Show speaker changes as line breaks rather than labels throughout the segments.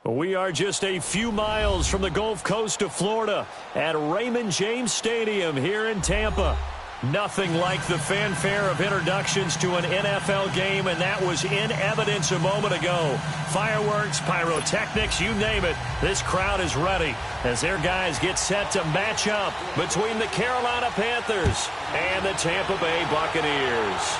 We are just a few miles from the Gulf Coast of Florida at Raymond James Stadium here in Tampa. Nothing like the fanfare of introductions to an NFL game, and that was in evidence a moment ago. Fireworks, pyrotechnics, you name it. This crowd is ready as their guys get set to match up between the Carolina Panthers and the Tampa Bay Buccaneers.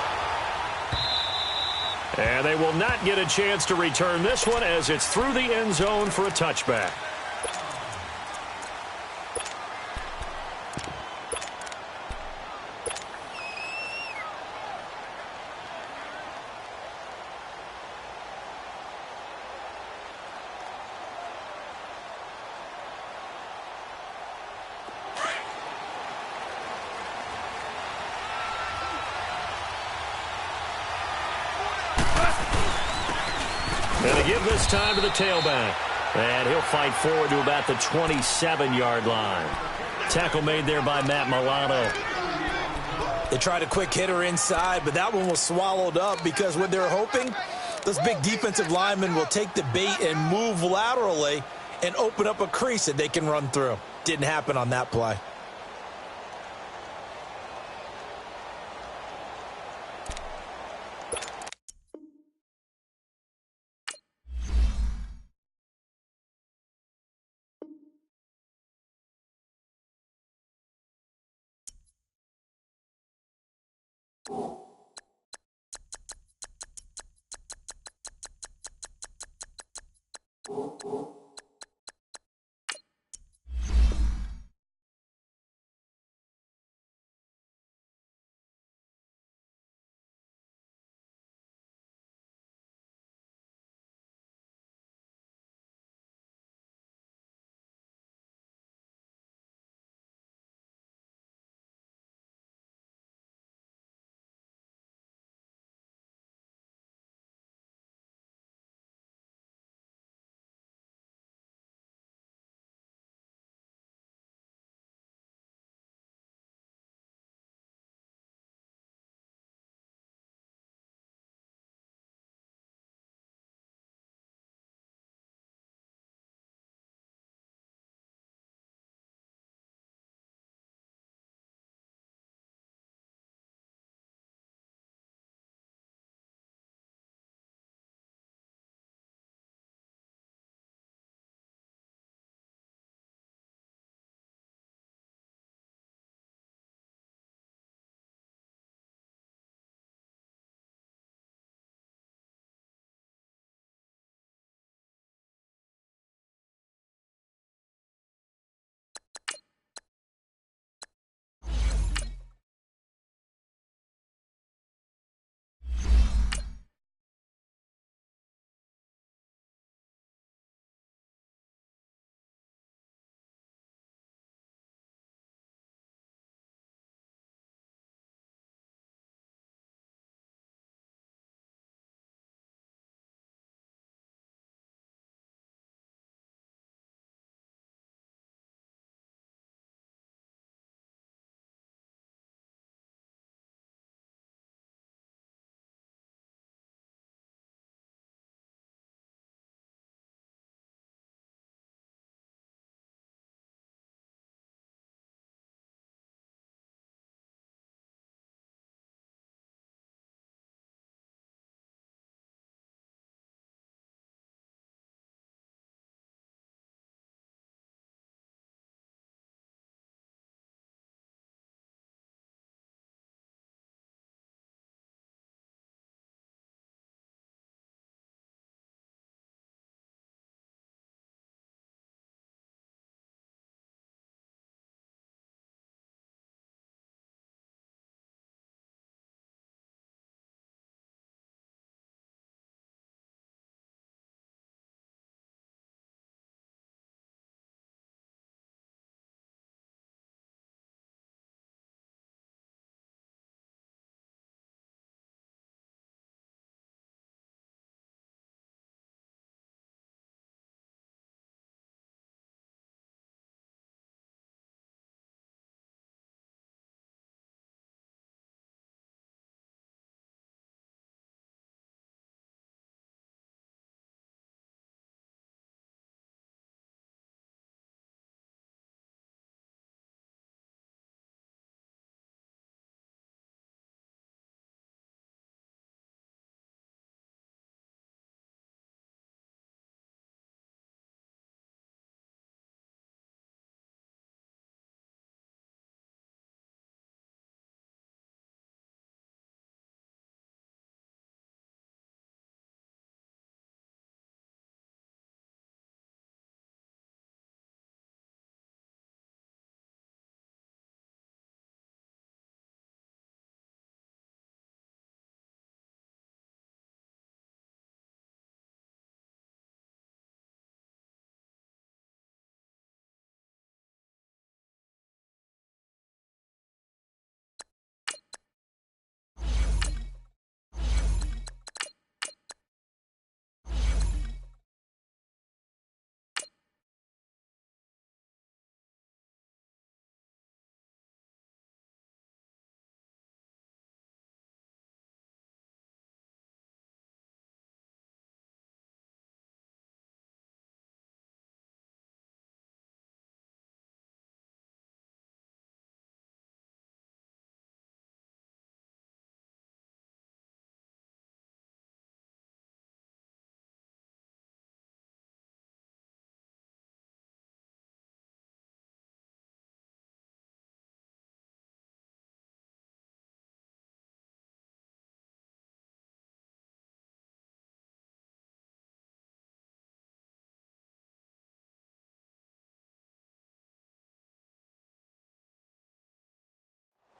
And they will not get a chance to return this one as it's through the end zone for a touchback. And they give this time to the tailback. And he'll fight forward to about the 27-yard line. Tackle made there by Matt Milano.
They tried a quick hitter inside, but that one was swallowed up because what they're hoping, those big defensive linemen will take the bait and move laterally and open up a crease that they can run through. Didn't happen on that play.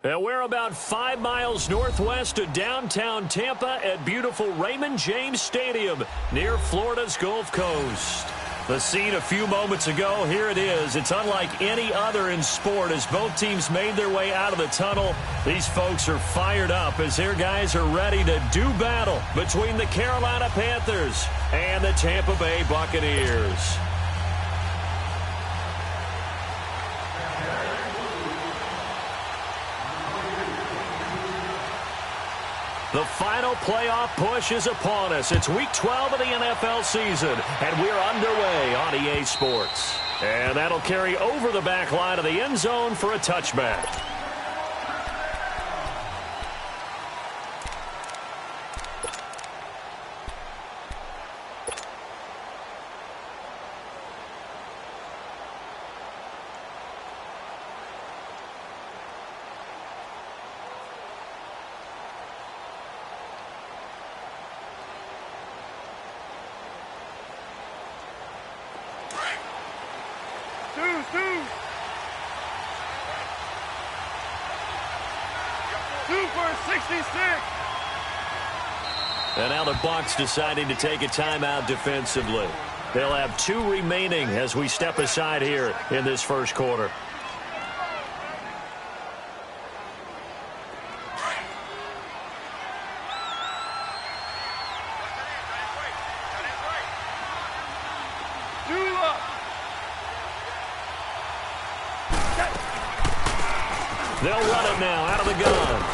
And we're about 5 miles northwest of downtown Tampa at beautiful Raymond James Stadium near Florida's Gulf Coast. The scene a few moments ago, here it is. It's unlike any other in sport as both teams made their way out of the tunnel. These folks are fired up as their guys are ready to do battle between the Carolina Panthers and the Tampa Bay Buccaneers. The final playoff push is upon us. It's Week 12 of the NFL season, and we're underway on EA Sports. And that'll carry over the back line of the end zone for a touchback. And now the Bucs deciding to take a timeout defensively. They'll have 2 remaining as we step aside here in this first quarter. They'll run it now out of the gun.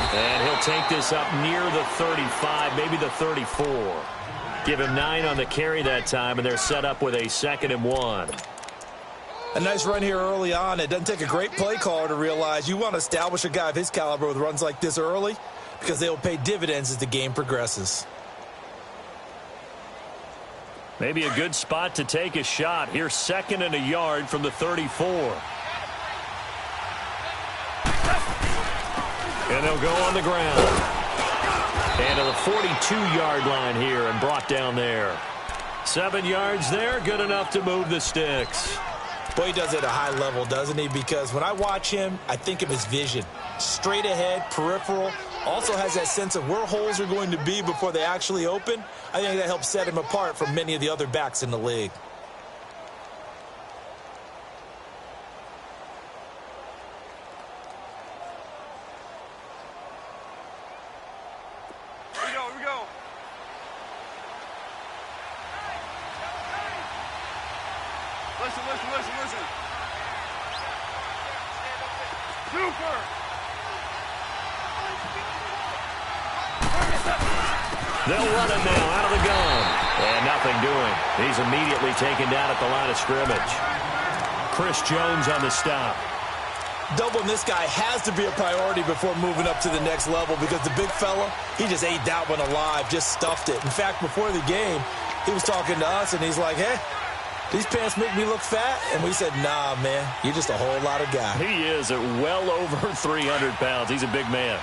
And he'll take this up near the 35, maybe the 34. Give him 9 on the carry that time, and they're set up with a 2nd and 1.
A nice run here early on. It doesn't take a great play caller to realize you want to establish a guy of his caliber with runs like this early because they will pay dividends as the game progresses.
Maybe a good spot to take a shot. Here's 2nd and a yard from the 34. And they'll go on the ground. And to the 42-yard line here and brought down there. 7 yards there, good enough to move the sticks.
Boy, he does it at a high level, doesn't he? Because when I watch him, I think of his vision. Straight ahead, peripheral. Also has that sense of where holes are going to be before they actually open. I think that helps set him apart from many of the other backs in the league.
Listen. Super.
They'll run it now out of the gun. And nothing doing. He's immediately taken down at the line of scrimmage. Chris Jones on the stop.
Doubling this guy has to be a priority before moving up to the next level because the big fella, he just ate that one alive, just stuffed it. In fact, before the game, he was talking to us, and he's like, hey, these pants make me look fat? And we said, nah, man, you're just a whole lot of guy.
He is at well over 300 pounds. He's a big man.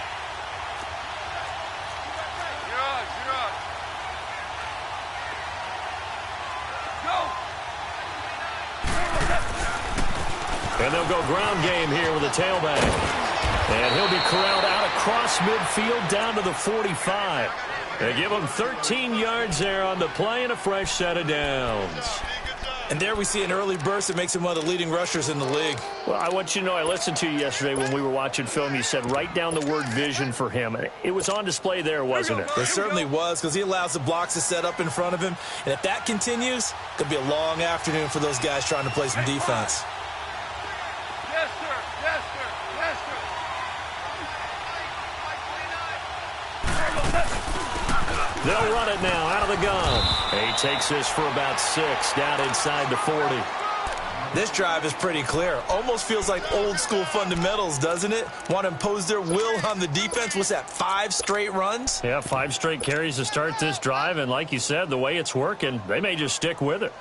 And they'll go ground game here with a tailback. And he'll be corralled out across midfield down to the 45. They give him 13 yards there on the play and a fresh set of downs.
And there we see an early burst that makes him one of the leading rushers in the league.
Well, I want you to know, I listened to you yesterday when we were watching film. You said write down the word vision for him. It was on display there, wasn't it?
It certainly was, because he allows the blocks to set up in front of him. And if that continues, it could be a long afternoon for those guys trying to play some defense.
Yes, sir. Yes, sir. Yes, sir.
They'll run it now out of the gun. He takes this for about 6 down inside the 40.
This drive is pretty clear. Almost feels like old school fundamentals, doesn't it? Want to impose their will on the defense. What's that, 5 straight runs?
Yeah, 5 straight carries to start this drive. And like you said, the way it's working, they may just stick with it.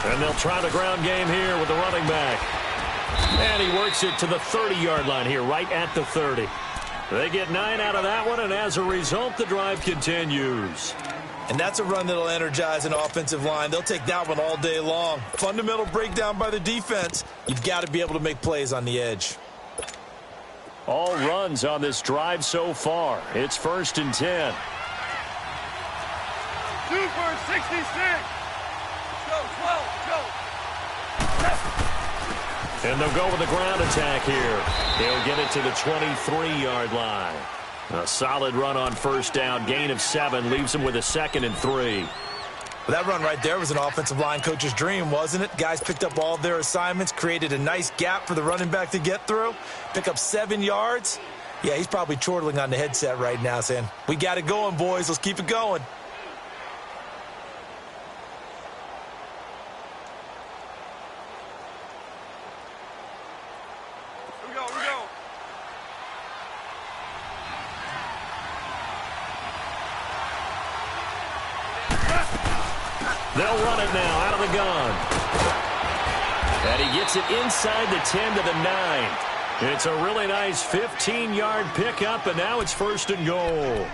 And they'll try the ground game here with the running back. And he works it to the 30-yard line here, right at the 30. They get 9 out of that one, and as a result, the drive continues.
And that's a run that'll energize an offensive line. They'll take that one all day long. Fundamental breakdown by the defense. You've got to be able to make plays on the edge.
All runs on this drive so far. It's 1st and 10.
2 for 66. Go, 12, go.
And they'll go with the ground attack here. He'll get it to the 23-yard line. A solid run on 1st down. Gain of 7 leaves him with a 2nd and 3.
Well, that run right there was an offensive line coach's dream, wasn't it? Guys picked up all of their assignments, created a nice gap for the running back to get through, pick up 7 yards. Yeah, he's probably chortling on the headset right now saying, we got it going, boys. Let's keep it going.
Here we go, here we go.
They'll run it now out of the gun. And he gets it inside the 10 to the 9. It's a really nice 15-yard pickup, and now it's 1st and goal.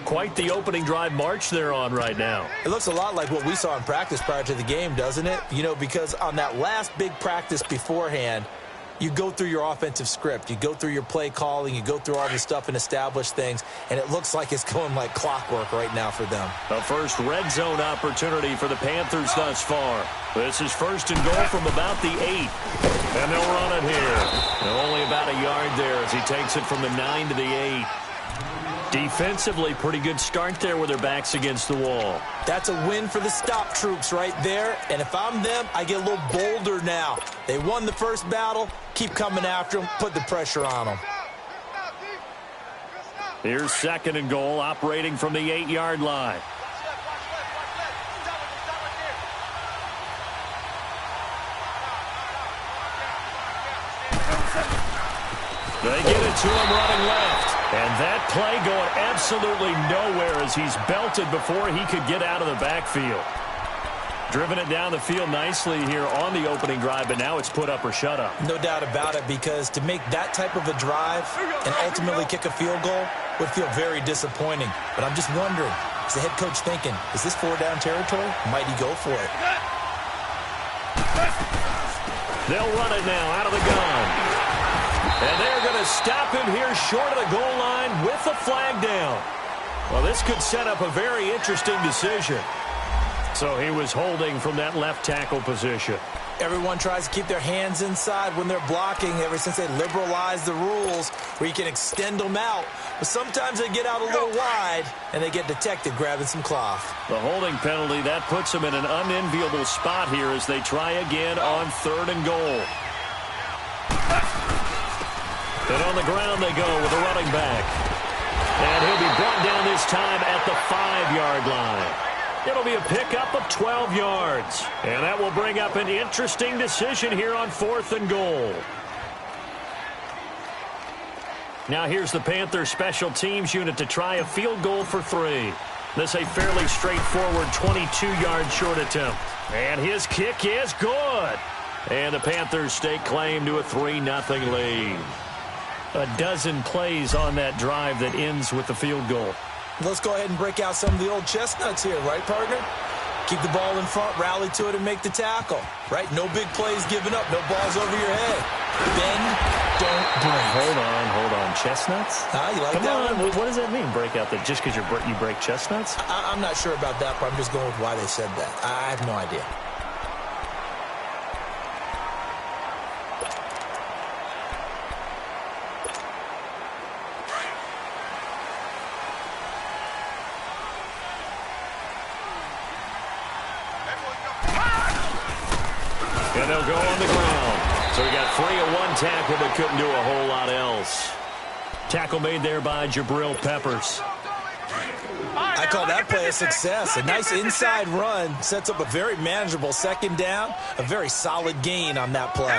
Quite the opening drive march they're on right now.
It looks a lot like what we saw in practice prior to the game, doesn't it? You know, because on that last big practice beforehand, you go through your offensive script. You go through your play calling. You go through all the stuff and establish things. And it looks like it's going like clockwork right now for them.
A first red zone opportunity for the Panthers thus far. This is 1st and goal from about the 8. And they'll run it here. And only about a yard there as he takes it from the 9 to the 8. Defensively, pretty good start there with their backs against the wall.
That's a win for the stop troops right there. And if I'm them, I get a little bolder now. They won the first battle. Keep coming after them. Put the pressure on them.
Here's 2nd and goal, operating from the 8-yard line. They get it to him running left. And that play going absolutely nowhere as he's belted before he could get out of the backfield. Driven it down the field nicely here on the opening drive, but now it's put up or shut up.
No doubt about it, because to make that type of a drive and ultimately kick a field goal would feel very disappointing. But I'm just wondering, is the head coach thinking, is this 4-down territory? Might he go for it?
They'll run it now out of the gun. And they're going to stop him here short of the goal line with a flag down. Well, this could set up a very interesting decision. So he was holding from that left tackle position.
Everyone tries to keep their hands inside when they're blocking ever since they liberalized the rules where you can extend them out. But sometimes they get out a little wide and they get detected grabbing some cloth.
The holding penalty, that puts them in an unenviable spot here as they try again on 3rd and goal. And on the ground they go with a running back. And he'll be brought down this time at the 5-yard line. It'll be a pickup of 12 yards. And that will bring up an interesting decision here on 4th and goal. Now here's the Panthers special teams unit to try a field goal for 3. This a fairly straightforward 22-yard short attempt. And his kick is good. And the Panthers stake claim to a 3-0 lead. A dozen plays on that drive that ends with the field goal.
Let's go ahead and break out some of the old chestnuts here, right, partner? Keep the ball in front, rally to it, and make the tackle, right? No big plays given up, no balls over your head. Bend, don't break.
Hold on. Chestnuts?
You like
Come
that
on.
one?
What does that mean, break out? That just because you break chestnuts?
I'm not sure about that, but I'm just going with why they said that. I have no idea.
And they'll go on the ground. So he got 3 of 1 tackle, but couldn't do a whole lot else. Tackle made there by Jabril Peppers.
I call that play a success. A nice inside run sets up a very manageable 2nd down. A very solid gain on that play.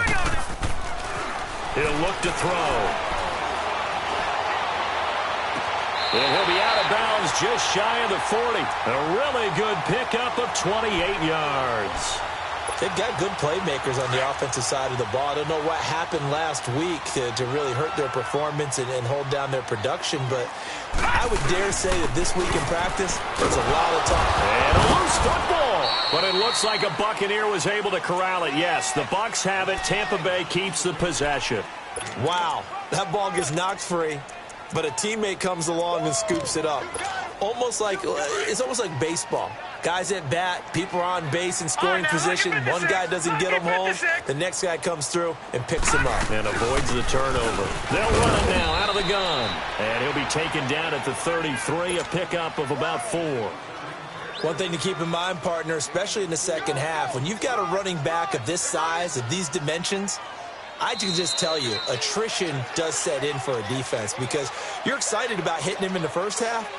He'll look to throw. And he'll be out of bounds just shy of the 40. A really good pickup of 28 yards.
They've got good playmakers on the offensive side of the ball. I don't know what happened last week to really hurt their performance and hold down their production, but I would dare say that this week in practice, there's a lot of talk.
And a loose football, but it looks like a Buccaneer was able to corral it. Yes, the Bucs have it. Tampa Bay keeps the possession.
Wow, that ball gets knocked free, but a teammate comes along and scoops it up. It's almost like baseball. Guys at bat, people are on base in scoring position. One guy doesn't get him home. The next guy comes through and picks him up.
And avoids the turnover. They'll run it now out of the gun. And he'll be taken down at the 33, a pickup of about 4.
One thing to keep in mind, partner, especially in the second half, when you've got a running back of this size, of these dimensions, I can just tell you, attrition does set in for a defense because you're excited about hitting him in the first half.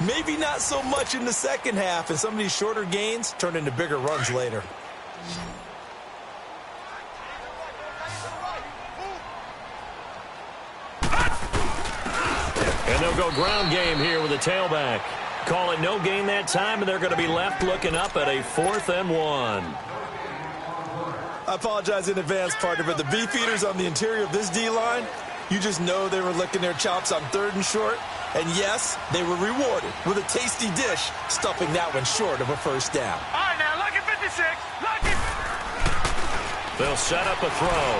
Maybe not so much in the second half, and some of these shorter gains turn into bigger runs later.
And they'll go ground game here with a tailback. Call it no gain that time, and they're going to be left looking up at a 4th and 1.
I apologize in advance, partner, but the beef eaters on the interior of this D-line, you just know they were licking their chops on 3rd and short. And yes, they were rewarded with a tasty dish, stuffing that one short of a first down.
All right, now, look at 56. Look at...
They'll set up a throw.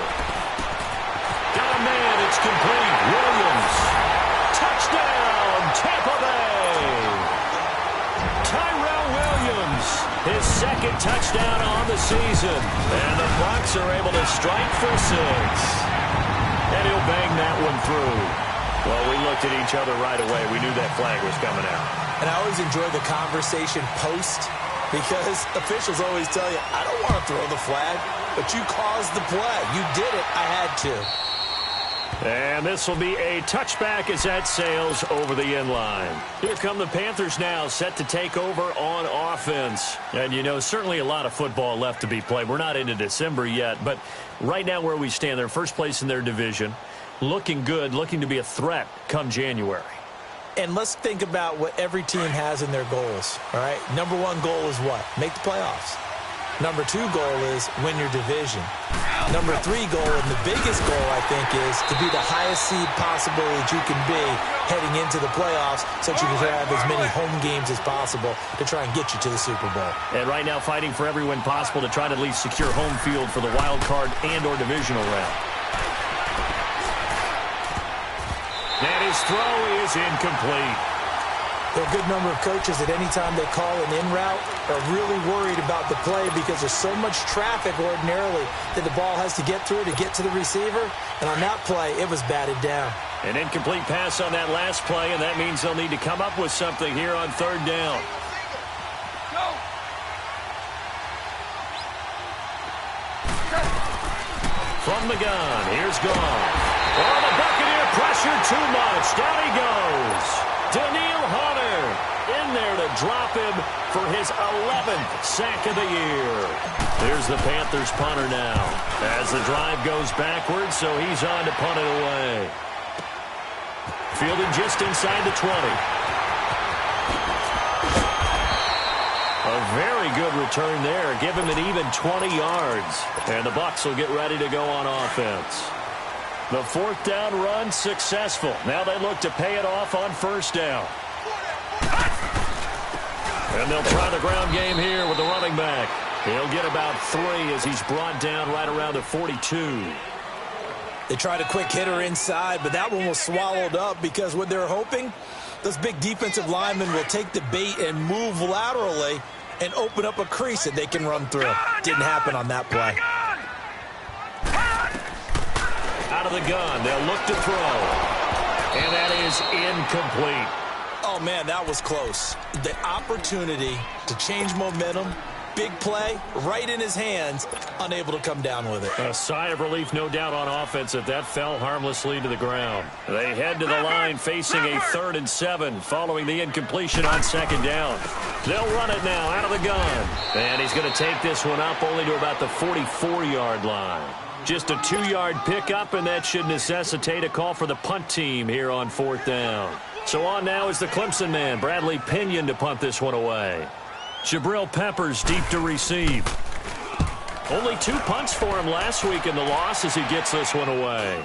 Got a man, it's complete. Williams. Touchdown, Tampa Bay. Tyrell Williams, his 2nd touchdown on the season. And the Bucs are able to strike for 6. And he'll bang that one through. Well, we looked at each other right away. We knew that flag was coming out.
And I always enjoy the conversation post because officials always tell you, I don't want to throw the flag, but you caused the play. You did it. I had to.
And this will be a touchback as that sails over the end line. Here come the Panthers now, set to take over on offense. And, you know, certainly a lot of football left to be played. We're not into December yet, but right now where we stand, they're first place in their division. Looking good, looking to be a threat come January.
And let's think about what every team has in their goals, all right? Number 1 goal is what? Make the playoffs. Number 2 goal is win your division. Number 3 goal, and the biggest goal, I think, is to be the highest seed possible that you can be heading into the playoffs so that you can have as many home games as possible to try and get you to the Super Bowl.
And right now fighting for every win possible to try to at least secure home field for the wild card and or divisional round. And his throw is incomplete.
There are a good number of coaches that any time they call an in route are really worried about the play because there's so much traffic ordinarily that the ball has to get through to get to the receiver. And on that play, it was batted down.
An incomplete pass on that last play, and that means they'll need to come up with something here on 3rd down. From the gun, here's Goff. Oh, the Buccaneer pressure too much. Down he goes. Daniil Hunter in there to drop him for his 11th sack of the year. Here's the Panthers punter now as the drive goes backwards, so he's on to punt it away. Fielded just inside the 20. A very good return there. Give him an even 20 yards. And the Bucs will get ready to go on offense. The 4th down run successful. Now they look to pay it off on 1st down. And they'll try the ground game here with the running back. He'll get about 3 as he's brought down right around the 42.
They tried a quick hitter inside, but that one was swallowed up because what they're hoping, those big defensive linemen will take the bait and move laterally and open up a crease that they can run through. Didn't happen on that play.
Out of the gun, they'll look to throw. And that is incomplete.
Oh, man, that was close. The opportunity to change momentum, big play, right in his hands, unable to come down with it.
A sigh of relief, no doubt, on offense if that fell harmlessly to the ground. They head to the line facing a 3rd and 7 following the incompletion on 2nd down. They'll run it now out of the gun. And he's going to take this one up only to about the 44-yard line. Just a 2-yard pickup, and that should necessitate a call for the punt team here on 4th down. So on now is the Clemson man, Bradley Pinion, to punt this one away. Jabril Peppers deep to receive. Only 2 punts for him last week in the loss as he gets this one away.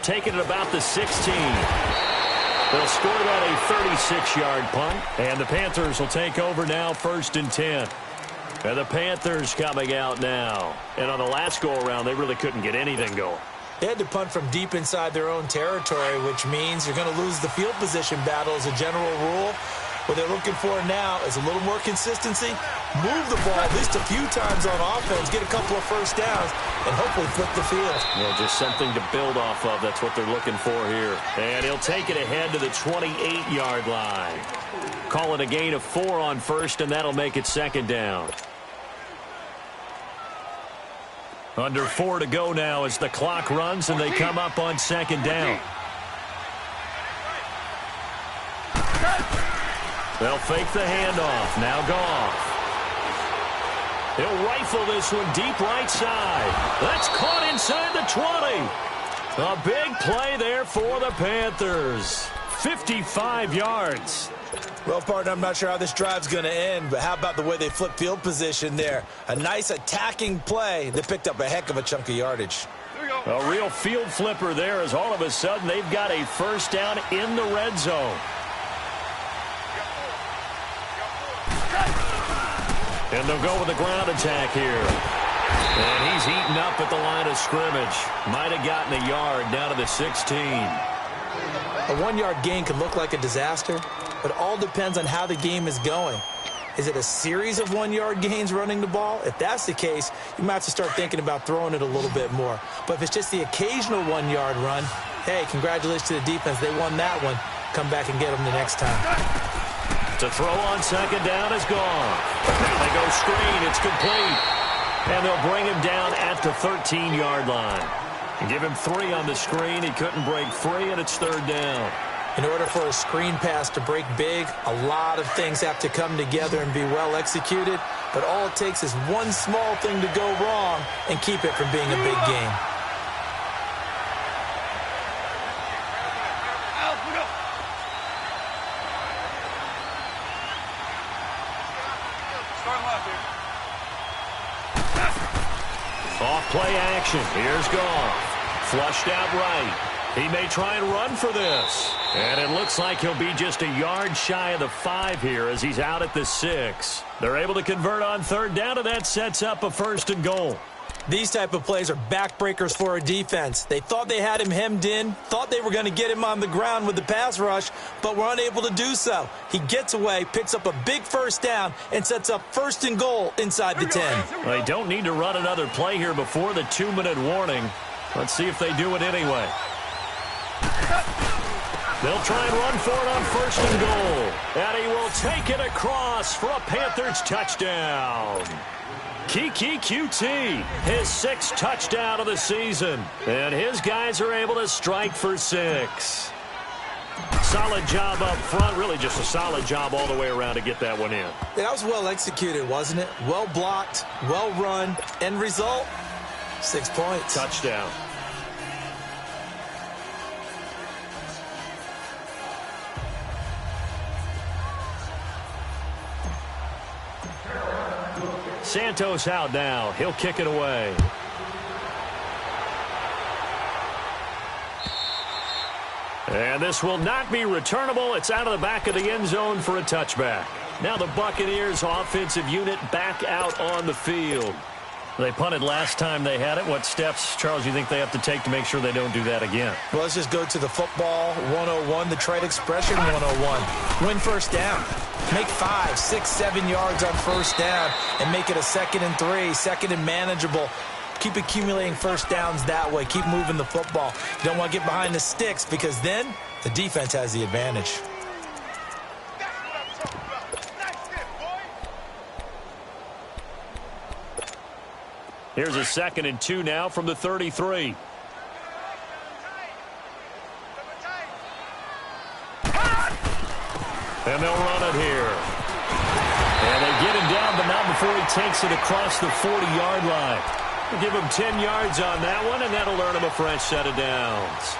Taking it about the 16. They'll score that a 36-yard punt, and the Panthers will take over now 1st and 10. And the Panthers coming out now. And on the last go-around, they really couldn't get anything going.
They had to punt from deep inside their own territory, which means you're going to lose the field position battle as a general rule. What they're looking for now is a little more consistency, move the ball at least a few times on offense, get a couple of first downs, and hopefully flip the field.
Well, just something to build off of. That's what they're looking for here. And he'll take it ahead to the 28-yard line. Call it a gain of 4 on 1st, and that'll make it 2nd down. Under 4 to go now as the clock runs, and they come up on 2nd down. They'll fake the handoff. Now Goff. He'll rifle this one deep right side. That's caught inside the 20. A big play there for the Panthers. 55 yards.
Well, partner, I'm not sure how this drive's going to end, but how about the way they flip field position there? A nice attacking play that picked up a heck of a chunk of yardage.
A real field flipper there as all of a sudden they've got a 1st down in the red zone. And they'll go with a ground attack here. And he's eaten up at the line of scrimmage. Might have gotten a yard down to the 16.
A 1-yard gain could look like a disaster, but it all depends on how the game is going. Is it a series of 1-yard gains running the ball? If that's the case, you might have to start thinking about throwing it a little bit more. But if it's just the occasional 1-yard run, hey, congratulations to the defense. They won that one. Come back and get them the next time.
To throw on 2nd down is gone. Now they go screen. It's complete. And they'll bring him down at the 13-yard line. And give him 3 on the screen. He couldn't break free, and it's 3rd down.
In order for a screen pass to break big, a lot of things have to come together and be well executed. But all it takes is one small thing to go wrong and keep it from being a big game.
Off play action. Here's Goff. Flushed out right. He may try and run for this. And it looks like he'll be just a yard shy of the 5 here as he's out at the 6. They're able to convert on 3rd down, and that sets up a 1st and goal.
These type of plays are backbreakers for a defense. They thought they had him hemmed in, thought they were going to get him on the ground with the pass rush, but were unable to do so. He gets away, picks up a big 1st down, and sets up 1st and goal inside the 10.
They don't need to run another play here before the 2-minute warning. Let's see if they do it anyway. They'll try and run for it on 1st and goal. And he will take it across for a Panthers touchdown. Kiki QT, his 6th touchdown of the season. And his guys are able to strike for 6. Solid job up front. Really just a solid job all the way around to get that one in.
Yeah, that was well executed, wasn't it? Well blocked, well run. End result, 6 points.
Touchdown. Santos out now. He'll kick it away. And this will not be returnable. It's out of the back of the end zone for a touchback. Now the Buccaneers offensive unit back out on the field. They punted last time they had it. What steps, Charles, you think they have to take to make sure they don't do that again?
Well, let's just go to the football 101, the trade expression 101. Win 1st down. Make 5, 6, 7 yards on 1st down and make it a 2nd and 3, 2nd and manageable. Keep accumulating 1st downs that way. Keep moving the football. You don't want to get behind the sticks because then the defense has the advantage.
Here's a 2nd and 2 now from the 33. And they'll run it here. And they get him down, but not before he takes it across the 40-yard line. We'll give him 10 yards on that one, and that'll earn him a fresh set of downs.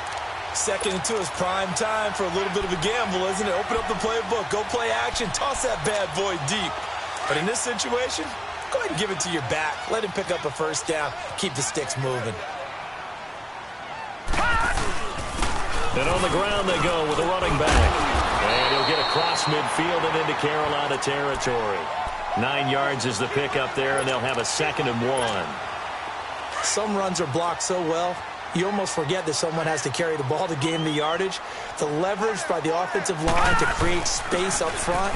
2nd and 2 is prime time for a little bit of a gamble, isn't it? Open up the playbook, go play action, toss that bad boy deep. But in this situation, Go ahead and give it to your back. Let him pick up a first down. Keep the sticks moving.
And on the ground they go with a running back. And he'll get across midfield and into Carolina territory. 9 yards is the pickup there, and they'll have a 2nd and 1.
Some runs are blocked so well, you almost forget that someone has to carry the ball to gain the yardage. The leverage by the offensive line to create space up front,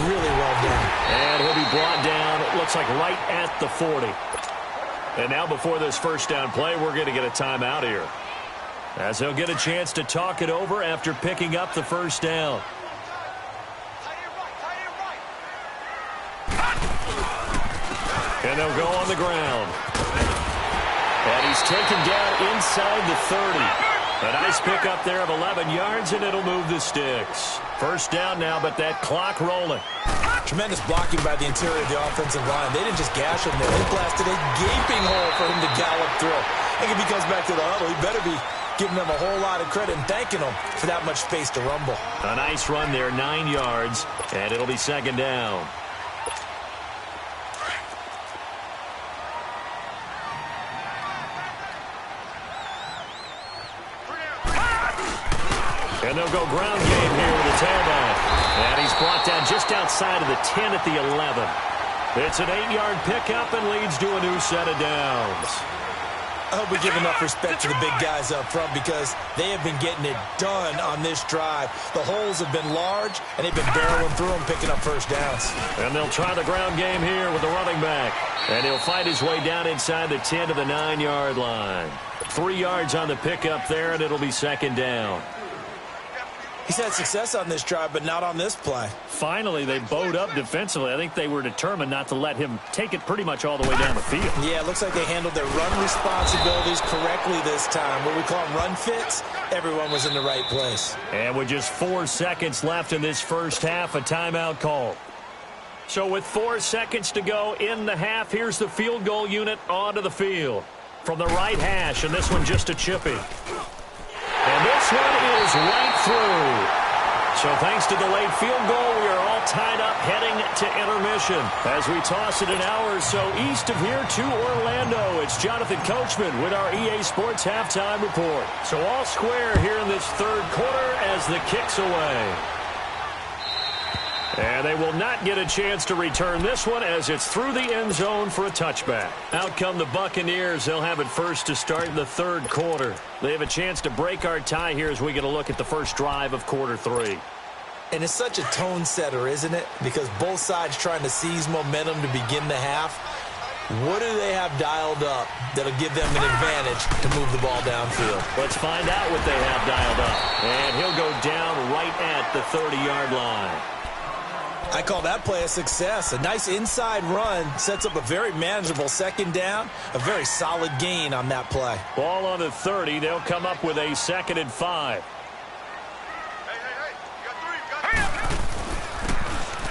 really well done.
And he'll be brought down, it looks like right at the 40. And now before this first down play, we're going to get a timeout here, as he'll get a chance to talk it over after picking up the first down. And they'll go on the ground. And he's taken down inside the 30. A nice pickup there of 11 yards, and it'll move the sticks. First down now, but that clock rolling.
Tremendous blocking by the interior of the offensive line. They didn't just gash him there. They blasted a gaping hole for him to gallop through. I think if he comes back to the huddle, he better be giving them a whole lot of credit and thanking them for that much space to rumble.
A nice run there, 9 yards, and it'll be 2nd down. And they'll go ground game here with a tailback. And he's brought down just outside of the 10 at the 11. It's an 8-yard pickup and leads to a new set of downs.
I hope we give enough respect to the big guys up front, because they have been getting it done on this drive. The holes have been large, and they've been barreling through them, picking up first downs.
And they'll try the ground game here with the running back. And he'll fight his way down inside the 10 to the 9-yard line. 3 yards on the pickup there, and it'll be 2nd down.
He's had success on this drive, but not on this play.
Finally, they bowed up defensively. I think they were determined not to let him take it pretty much all the way down the field.
Yeah, it looks like they handled their run responsibilities correctly this time. What we call them run fits, everyone was in the right place.
And with just 4 seconds left in this first half, a timeout call. So with 4 seconds to go in the half, here's the field goal unit onto the field. From the right hash, and this one just a chippy. And this one is right through. So thanks to the late field goal, we are all tied up heading to intermission. As we toss it an hour or so east of here to Orlando, it's Jonathan Coachman with our EA Sports Halftime Report. So all square here in this 3rd quarter as the kick's away. And they will not get a chance to return this one as it's through the end zone for a touchback. Out come the Buccaneers. They'll have it first to start the 3rd quarter. They have a chance to break our tie here as we get a look at the first drive of quarter 3.
And it's such a tone setter, isn't it? Because both sides trying to seize momentum to begin the half. What do they have dialed up that'll give them an advantage to move the ball downfield?
Let's find out what they have dialed up. And he'll go down right at the 30-yard line.
I call that play a success. A nice inside run sets up a very manageable 2nd down. A very solid gain on that play.
Ball on the 30. They'll come up with a 2nd and 5.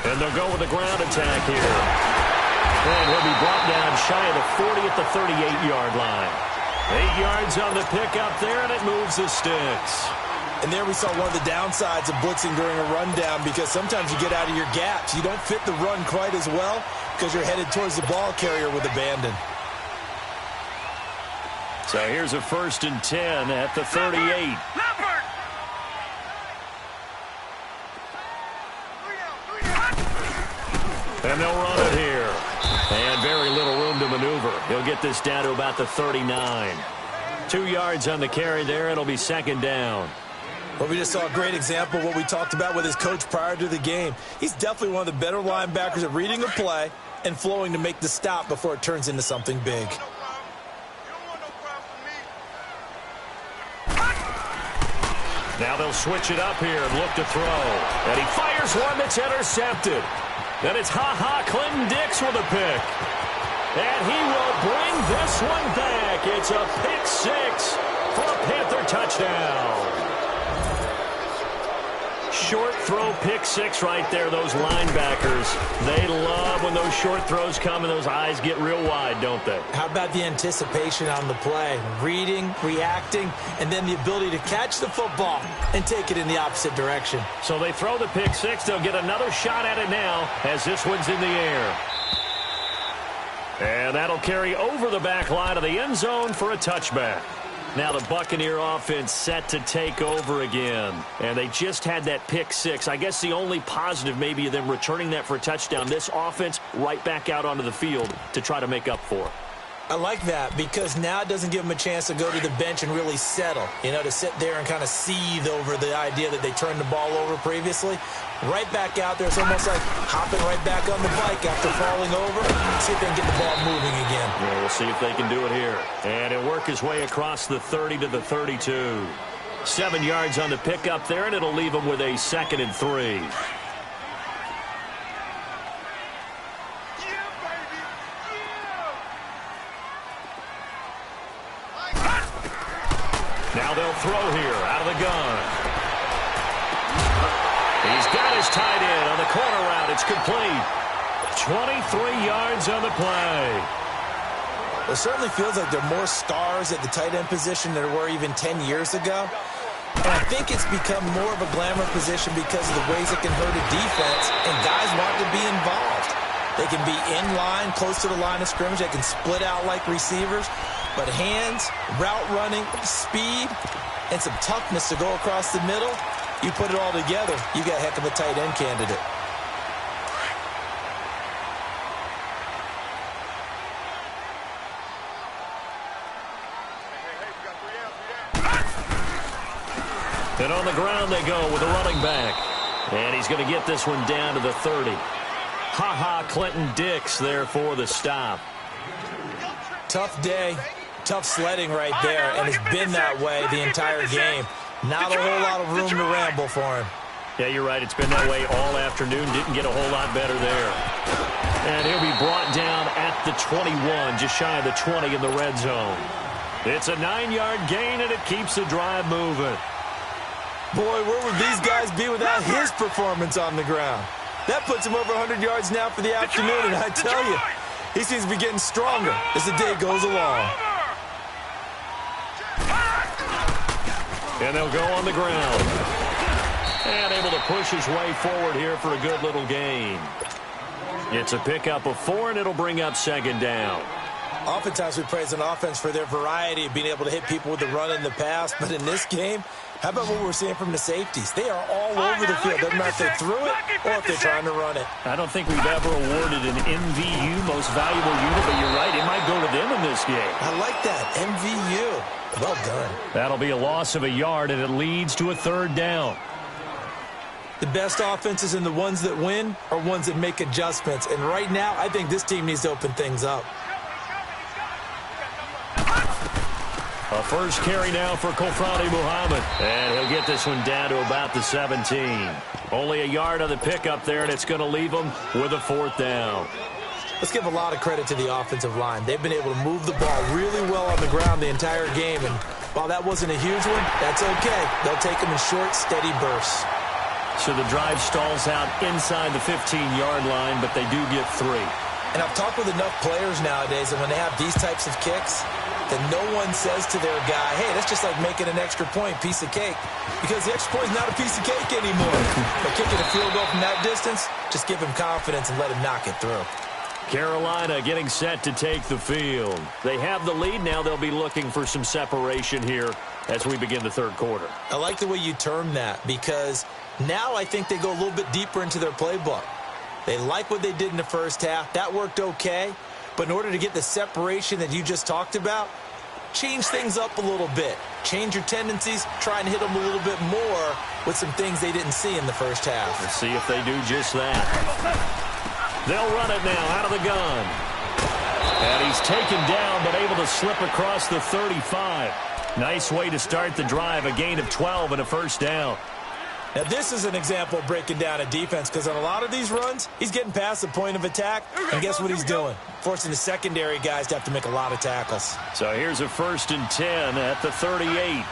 And they'll go with a ground attack here. And he'll be brought down shy of the 40 at the 38-yard line. 8 yards on the pickup there, and it moves the sticks.
And there we saw one of the downsides of blitzing during a rundown, because sometimes you get out of your gaps. You don't fit the run quite as well because you're headed towards the ball carrier with abandon.
So here's a 1st and 10 at the 38. And they'll run it here. And very little room to maneuver. He'll get this down to about the 39. 2 yards on the carry there. It'll be 2nd down.
Well, we just saw a great example of what we talked about with his coach prior to the game. He's definitely one of the better linebackers at reading a play and flowing to make the stop before it turns into something big.
Now they'll switch it up here and look to throw. And he fires one that's intercepted. Then it's Clinton Dix with a pick. And he will bring this one back. It's a pick 6 for a Panther touchdown. Short throw pick 6 right there. Those linebackers, they love when those short throws come and those eyes get real wide, don't they?
How about the anticipation on the play? Reading, reacting, and then the ability to catch the football and take it in the opposite direction.
So they throw the pick 6. They'll get another shot at it now as this one's in the air. And that'll carry over the back line of the end zone for a touchback. Now the Buccaneer offense set to take over again. And they just had that pick six. I guess the only positive maybe of them returning that for a touchdown. This offense right back out onto the field to try to make up for it.
I like that because now it doesn't give them a chance to go to the bench and really settle, to sit there and kind of seethe over the idea that they turned the ball over previously. Right back out there. It's almost like hopping right back on the bike after falling over. See if they can get the ball moving again.
Yeah, we'll see if they can do it here. And it'll work his way across the 30 to the 32. 7 yards on the pickup there, and it'll leave him with a 2nd and 3. Now they'll throw here out of the gun. He's got his tight end on the corner route. It's complete. 23 yards on the play.
It certainly feels like there are more stars at the tight end position than there were even 10 years ago. And I think it's become more of a glamour position because of the ways it can hurt a defense, and guys want to be involved. They can be in line, close to the line of scrimmage. They can split out like receivers. But hands, route running, speed, and some toughness to go across the middle, you put it all together, you got a heck of a tight end candidate.
And on the ground they go with a running back. And he's going to get this one down to the 30. Ha-ha, Clinton Dix there for the stop.
Tough day. Tough sledding right there, and it's been that way the entire game. Not a whole lot of room to ramble for him.
Yeah, you're right. It's been that way all afternoon. Didn't get a whole lot better there. And he'll be brought down at the 21, just shy of the 20 in the red zone. It's a 9-yard gain, and it keeps the drive moving.
Boy, where would these guys be without his performance on the ground? That puts him over 100 yards now for the afternoon, and I tell you, he seems to be getting stronger as the day goes along.
And they'll go on the ground. And able to push his way forward here for a good little gain. It's a pickup of 4, and it'll bring up 2nd down.
Oftentimes we praise an offense for their variety of being able to hit people with the run in the pass. But in this game, how about what we're seeing from the safeties? They are all over the field. Doesn't matter if they threw it or if they're trying to run it.
I don't think we've ever awarded an MVU, most valuable unit, but you're right. It might go to them in this game.
I like that. MVU. Well done.
That'll be a loss of a yard, and it leads to a 3rd down.
The best offenses and the ones that win are ones that make adjustments. And right now, I think this team needs to open things up.
A first carry now for Kofrani Muhammad. And he'll get this one down to about the 17. Only a yard on the pickup there, and it's going to leave him with a 4th down.
Let's give a lot of credit to the offensive line. They've been able to move the ball really well on the ground the entire game. And while that wasn't a huge one, that's okay. They'll take them in short, steady bursts.
So the drive stalls out inside the 15-yard line, but they do get 3.
And I've talked with enough players nowadays that when they have these types of kicks, that no one says to their guy, hey, that's just like making an extra point, piece of cake. Because the extra point is not a piece of cake anymore. But kicking a field goal from that distance, just give him confidence and let him knock it through.
Carolina getting set to take the field. They have the lead. Now they'll be looking for some separation here as we begin the 3rd quarter.
I like the way you term that because now I think they go a little bit deeper into their playbook. They like what they did in the first half. That worked okay. But in order to get the separation that you just talked about, change things up a little bit. Change your tendencies. Try and hit them a little bit more with some things they didn't see in the first half.
Let's see if they do just that. They'll run it now out of the gun. And he's taken down but able to slip across the 35. Nice way to start the drive. A gain of 12 and a 1st down.
Now, this is an example of breaking down a defense because on a lot of these runs, he's getting past the point of attack, and guess what he's doing? Forcing the secondary guys to have to make a lot of tackles.
So here's a 1st and 10 at the 38.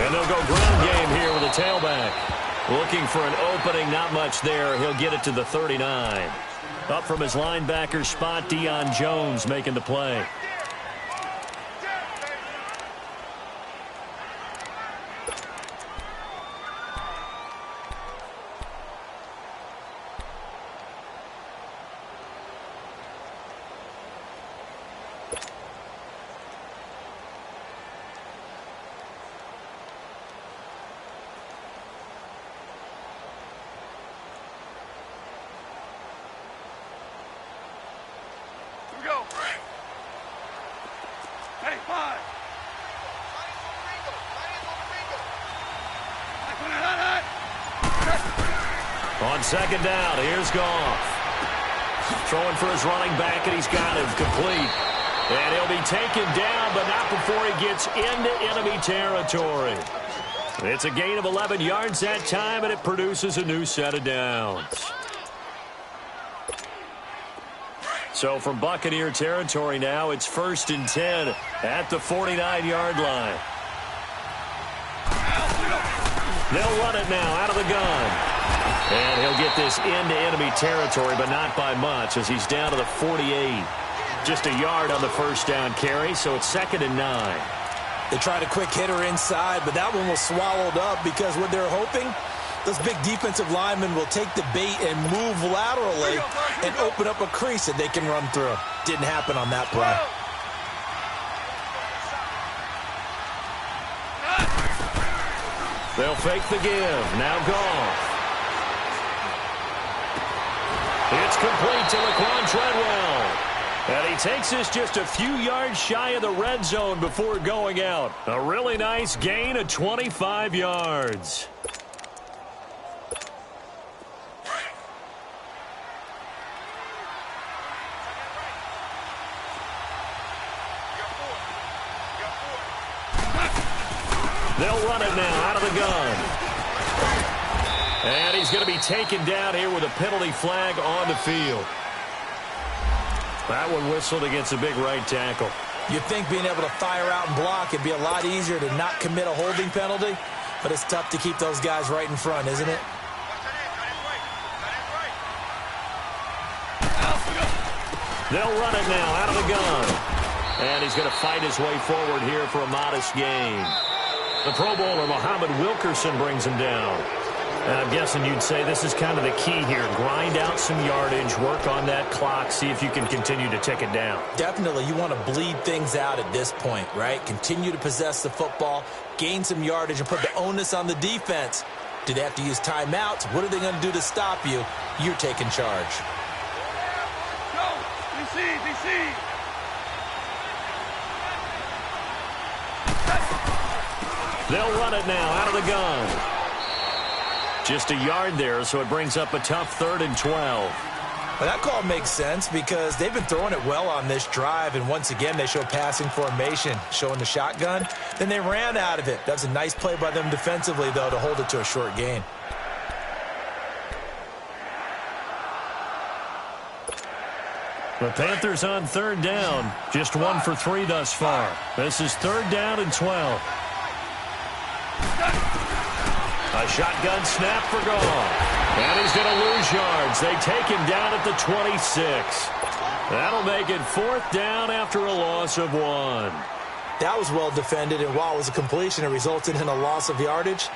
And they'll go ground game here with a tailback. Looking for an opening, not much there. He'll get it to the 39. Up from his linebacker spot, Deion Jones making the play.
we go. Hey, 5.
On second down, here's Goff. Throwing for his running back, and he's got him complete. And he'll be taken down, but not before he gets into enemy territory. It's a gain of 11 yards that time, and it produces a new set of downs. So from Buccaneer territory now, it's 1st and 10 at the 49-yard line. They'll run it now out of the gun. And he'll get this into enemy territory, but not by much, as he's down to the 48. Just a yard on the first down carry, so it's 2nd and 9.
They tried a quick hitter inside, but that one was swallowed up because what they're hoping, those big defensive linemen will take the bait and move laterally and open up a crease that they can run through. Didn't happen on that play.
They'll fake the give. Now Goff. It's complete to Laquan Treadwell. And he takes this just a few yards shy of the red zone before going out. A really nice gain of 25 yards. They'll run it now out of the gun. And he's going to be taken down here with a penalty flag on the field. That one whistled against a big right tackle.
You'd think being able to fire out and block would be a lot easier to not commit a holding penalty, but it's tough to keep those guys right in front, isn't it?
They'll run it now out of the gun. And he's going to fight his way forward here for a modest gain. The Pro Bowler, Muhammad Wilkerson, brings him down. And I'm guessing you'd say this is kind of the key here. Grind out some yardage, work on that clock, see if you can continue to tick it down.
Definitely. You want to bleed things out at this point, right? Continue to possess the football, gain some yardage, and put the onus on the defense. Do they have to use timeouts? What are they going to do to stop you? You're taking charge.
Go! DC!
They'll run it now out of the gun. Just a yard there, so it brings up a tough 3rd and 12.
Well, that call makes sense because they've been throwing it well on this drive, and once again they show passing formation, showing the shotgun. Then they ran out of it. That's a nice play by them defensively, though, to hold it to a short gain.
The Panthers on 3rd down. Just 1 for 3 thus far. This is 3rd down and 12. A shotgun snap for Goff. And he's going to lose yards. They take him down at the 26. That'll make it 4th down after a loss of 1.
That was well defended, and while it was a completion, it resulted in a loss of yardage.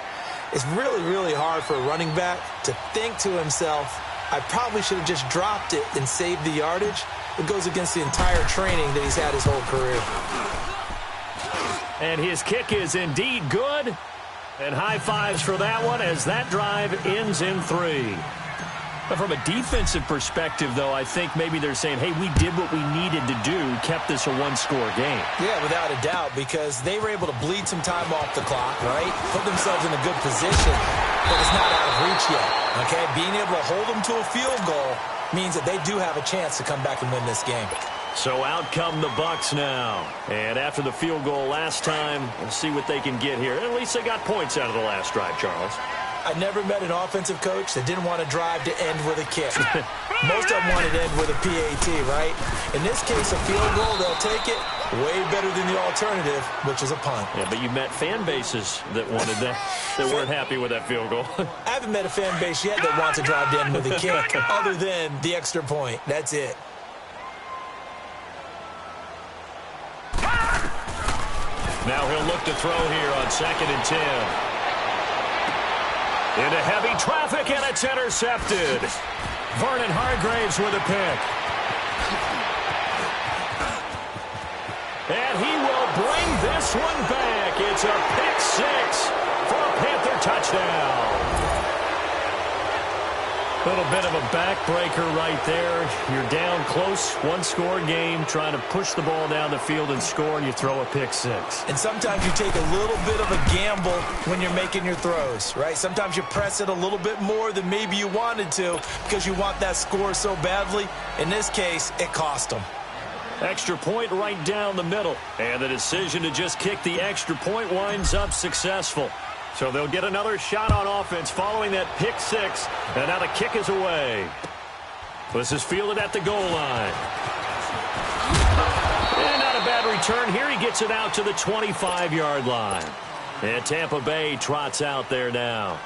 It's really, really hard for a running back to think to himself, I probably should have just dropped it and saved the yardage. It goes against the entire training that he's had his whole career.
And his kick is indeed good. And high fives for that one as that drive ends in 3. But from a defensive perspective, though, I think maybe they're saying, hey, we did what we needed to do, kept this a 1-score game.
Yeah, without a doubt, because they were able to bleed some time off the clock, right? Put themselves in a good position, but it's not out of reach yet, okay? Being able to hold them to a field goal means that they do have a chance to come back and win this game.
So out come the Bucs now. And after the field goal last time, we'll see what they can get here. At least they got points out of the last drive, Charles.
I never met an offensive coach that didn't want to drive to end with a kick. Most of them wanted to end with a PAT, right? In this case, a field goal, they'll take it. Way better than the alternative, which is a punt.
Yeah, but you met fan bases that wanted that, that weren't happy with that field goal.
I haven't met a fan base yet that wants to drive to end with a kick other than the extra point. That's it.
Now he'll look to throw here on 2nd and 10. Into heavy traffic, and it's intercepted. Vernon Hargraves with a pick. And he will bring this one back. It's a pick 6 for a Panther touchdown. Little bit of a backbreaker right there. You're down close, one-score game, trying to push the ball down the field and score, and you throw a pick six.
And sometimes you take a little bit of a gamble when you're making your throws, right? Sometimes you press it a little bit more than maybe you wanted to because you want that score so badly. In this case, it cost them.
Extra point right down the middle. And the decision to just kick the extra point winds up successful. So they'll get another shot on offense following that pick six. And now the kick is away. This is fielded at the goal line. And not a bad return here. He gets it out to the 25-yard line. And Tampa Bay trots out there now.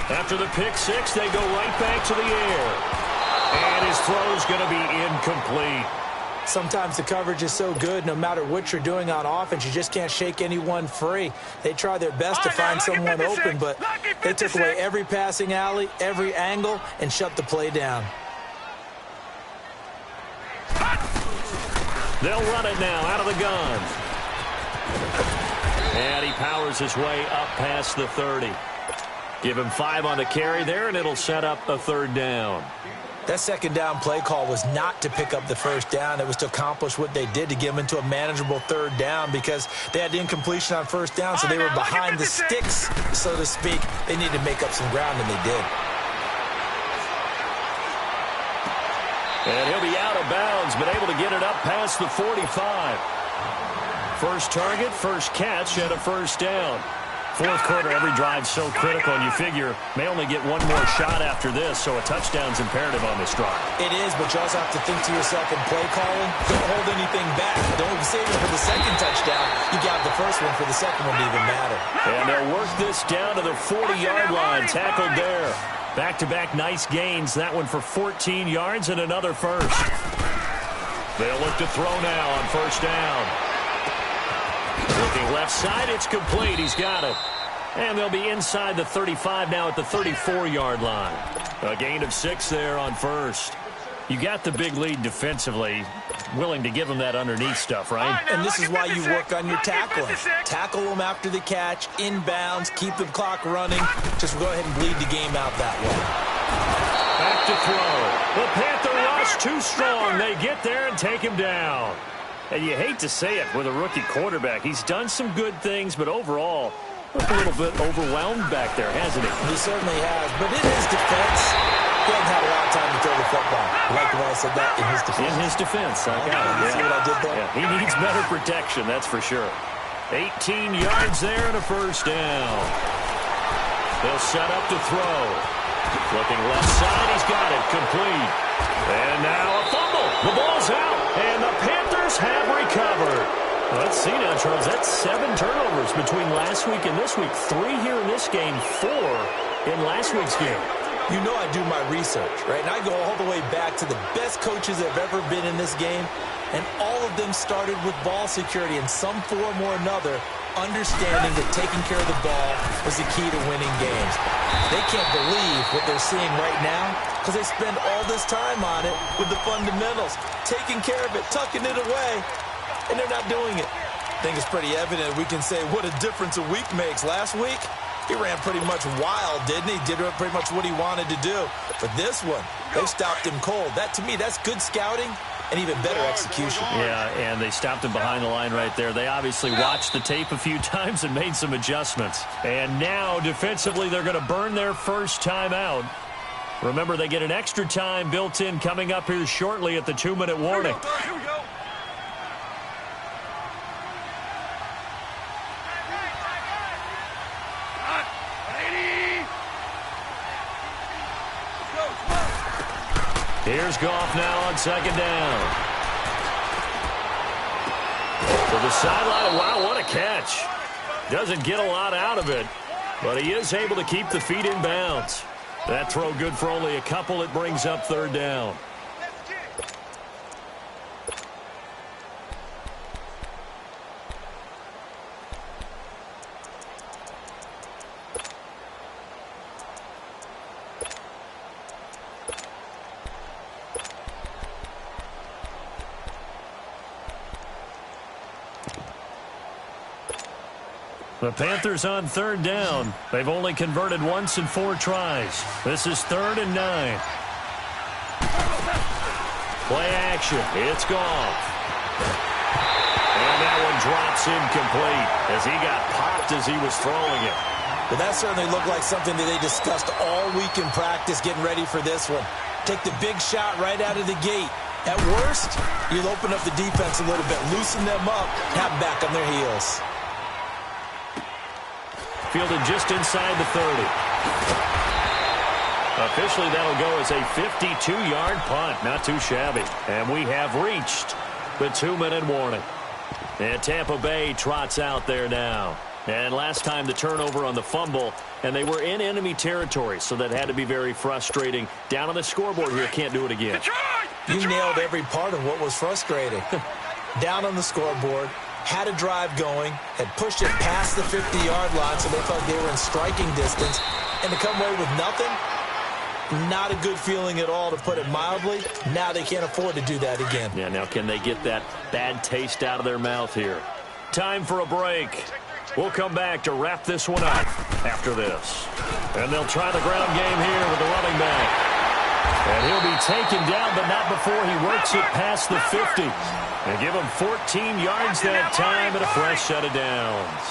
After the pick six, they go right back to the air. And his throw's going to be incomplete.
Sometimes the coverage is so good, no matter what you're doing on offense, you just can't shake anyone free. They try their best to find someone open, but they took away every passing alley, every angle, and shut the play down.
They'll run it now out of the gun. And he powers his way up past the 30. Give him 5 on the carry there, and it'll set up a third down.
That second down play call was not to pick up the first down. It was to accomplish what they did, to get them into a manageable third down, because they had incompletion on first down, so they were behind the sticks, so to speak. They needed to make up some ground, and they did.
And he'll be out of bounds, but able to get it up past the 45. First target, first catch, and a first down. Fourth quarter, every drive so critical, and you figure may only get one more shot after this, so a touchdown's imperative on this drive.
It is, but you also have to think to yourself in play calling, don't hold anything back. Don't save it for the second touchdown. You got the first one for the second one to even matter.
And they'll work this down to the 40-yard line, tackled there. Back-to-back nice gains, that one for 14 yards and another first. They'll look to throw now on first down. Looking left side, it's complete. He's got it. And they'll be inside the 35 now at the 34-yard line. A gain of 6 there on first. You got the big lead defensively. Willing to give them that underneath stuff, right?
And this is why you work on your tackling. Tackle them after the catch, inbounds, keep the clock running. Just go ahead and bleed the game out that way.
Back to throw. The Panther rush too strong. They get there and take him down. And you hate to say it with a rookie quarterback. He's done some good things, but overall, looked a little bit overwhelmed back there, hasn't he?
He certainly has, but in his defense, he hasn't had a lot of time to throw the football. I like the way I said that, in his defense.
In his defense, I got it.
See what I did there?
Yeah, he needs better protection, that's for sure. 18 yards there and a first down. They'll set up to throw. Looking left side, he's got it, complete. And now a fumble. The ball's out, and the Panthers have recovered. Let's see now, Charles. That's 7 turnovers between last week and this week. 3 here in this game, 4 in last week's game.
You know I do my research, right? And I go all the way back to the best coaches that have ever been in this game, and all of them started with ball security in some form or another, understanding that taking care of the ball was the key to winning games. They can't believe what they're seeing right now because they spend all this time on it with the fundamentals, taking care of it, tucking it away, and they're not doing it. I think it's pretty evident we can say what a difference a week makes. Last week, he ran pretty much wild, didn't he? Did pretty much what he wanted to do. But this one, they stopped him cold. That, to me, that's good scouting and even better execution.
Yeah, and they stopped him behind the line right there. They obviously watched the tape a few times and made some adjustments. And now, defensively, they're going to burn their first timeout. Remember, they get an extra time built in coming up here shortly at the 2-minute warning.
Here we go.
Here's Goff now on second down. To the sideline. Wow, what a catch. Doesn't get a lot out of it, but he is able to keep the feet in bounds. That throw good for only a couple. It brings up third down. The Panthers on third down. They've only converted once in 4 tries. This is 3rd and 9. Play action. It's Goff. And that one drops incomplete as he got popped as he was throwing it.
Well, that certainly looked like something that they discussed all week in practice, getting ready for this one. Take the big shot right out of the gate. At worst, you'll open up the defense a little bit, loosen them up, have them back on their heels.
Fielded just inside the 30. Officially, that'll go as a 52-yard punt. Not too shabby. And we have reached the 2-minute warning. And Tampa Bay trots out there now. And last time the turnover on the fumble, and they were in enemy territory, so that had to be very frustrating. Down on the scoreboard here, can't do it again.
You nailed every part of what was frustrating. Down on the scoreboard, had a drive going, had pushed it past the 50-yard line, so they felt they were in striking distance, and to come away with nothing, not a good feeling at all, to put it mildly. Now they can't afford to do that again.
Yeah, now can they get that bad taste out of their mouth here? Time for a break. We'll come back to wrap this one up after this. And they'll try the ground game here with the running back. And he'll be taken down, but not before he works it past the 50. And give him 14 yards that time and a fresh set of downs.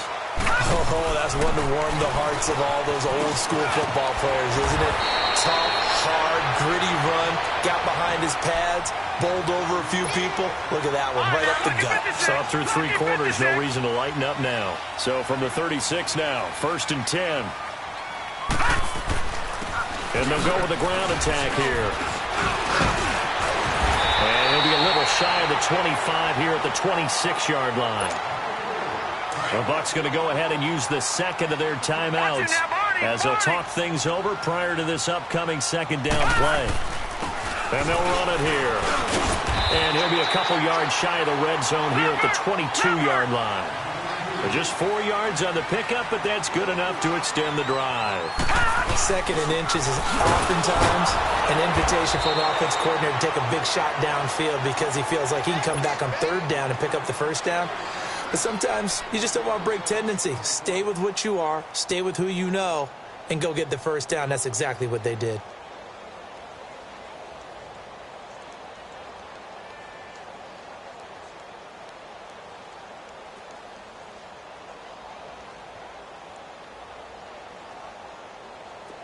Oh, that's one to warm the hearts of all those old school football players, isn't it? Tough, hard, gritty run, got behind his pads, bowled over a few people. Look at that one, right up the gut.
So up through 3 quarters, no reason to lighten up now. So from the 36 now, 1st and 10. And they'll go with the ground attack here. And he'll be a little shy of the 25 here at the 26-yard line. The Bucs going to go ahead and use the second of their timeouts as they'll talk things over prior to this upcoming 2nd down play. And they'll run it here. And he'll be a couple yards shy of the red zone here at the 22-yard line. Just 4 yards on the pickup, but that's good enough to extend the drive.
2nd and inches is oftentimes an invitation for an offense coordinator to take a big shot downfield because he feels like he can come back on 3rd down and pick up the 1st down. But sometimes you just don't want to break tendency. Stay with what you are, stay with who you know, and go get the 1st down. That's exactly what they did.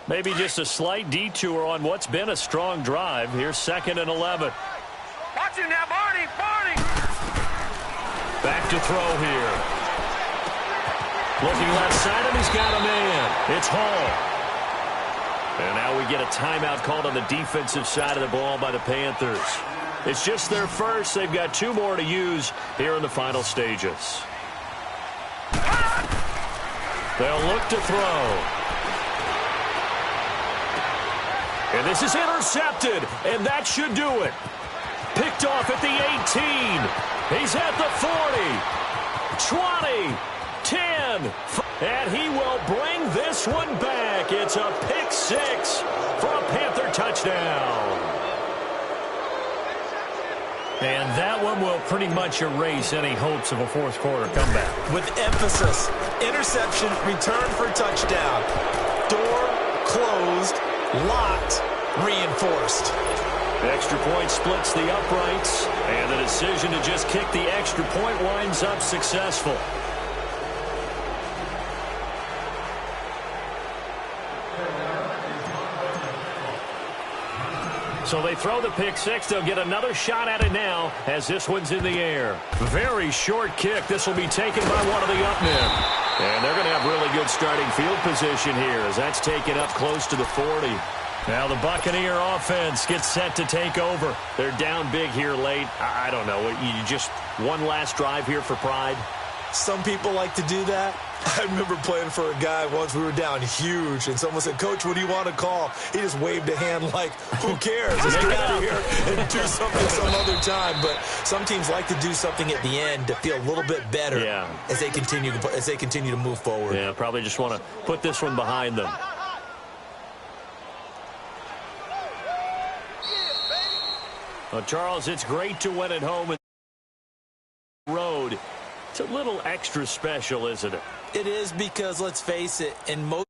Maybe just a slight detour on what's been a strong drive. Here's 2nd and 11.
Watch him now, Barney!
Back to throw here. Looking left side, and he's got a man. It's Hall. And now we get a timeout called on the defensive side of the ball by the Panthers. It's just their first. They've got 2 more to use here in the final stages. They'll look to throw. And this is intercepted, and that should do it. Picked off at the 18. He's at the 40, 20, 10, and he will bring this one back. It's a pick 6 for a Panther touchdown. And that one will pretty much erase any hopes of a 4th quarter comeback.
With emphasis, interception, return for touchdown. Door closed, locked, reinforced.
The extra point splits the uprights, and the decision to just kick the extra point winds up successful. So they throw the pick 6. They'll get another shot at it now as this one's in the air. Very short kick. This will be taken by one of the up men. And they're going to have really good starting field position here as that's taken up close to the 40. Now the Buccaneer offense gets set to take over. They're down big here late. I don't know. You just one last drive here for pride?
Some people like to do that. I remember playing for a guy once. We were down huge, and someone said, "Coach, what do you want to call?" He just waved a hand like, who cares? Let's get out of here and do something some other time. But some teams like to do something at the end to feel a little bit better as they continue to move forward.
Yeah, probably just want to put this one behind them. Well, Charles, it's great to win at home and road. It's a little extra special, isn't it?
It is because, let's face it, in most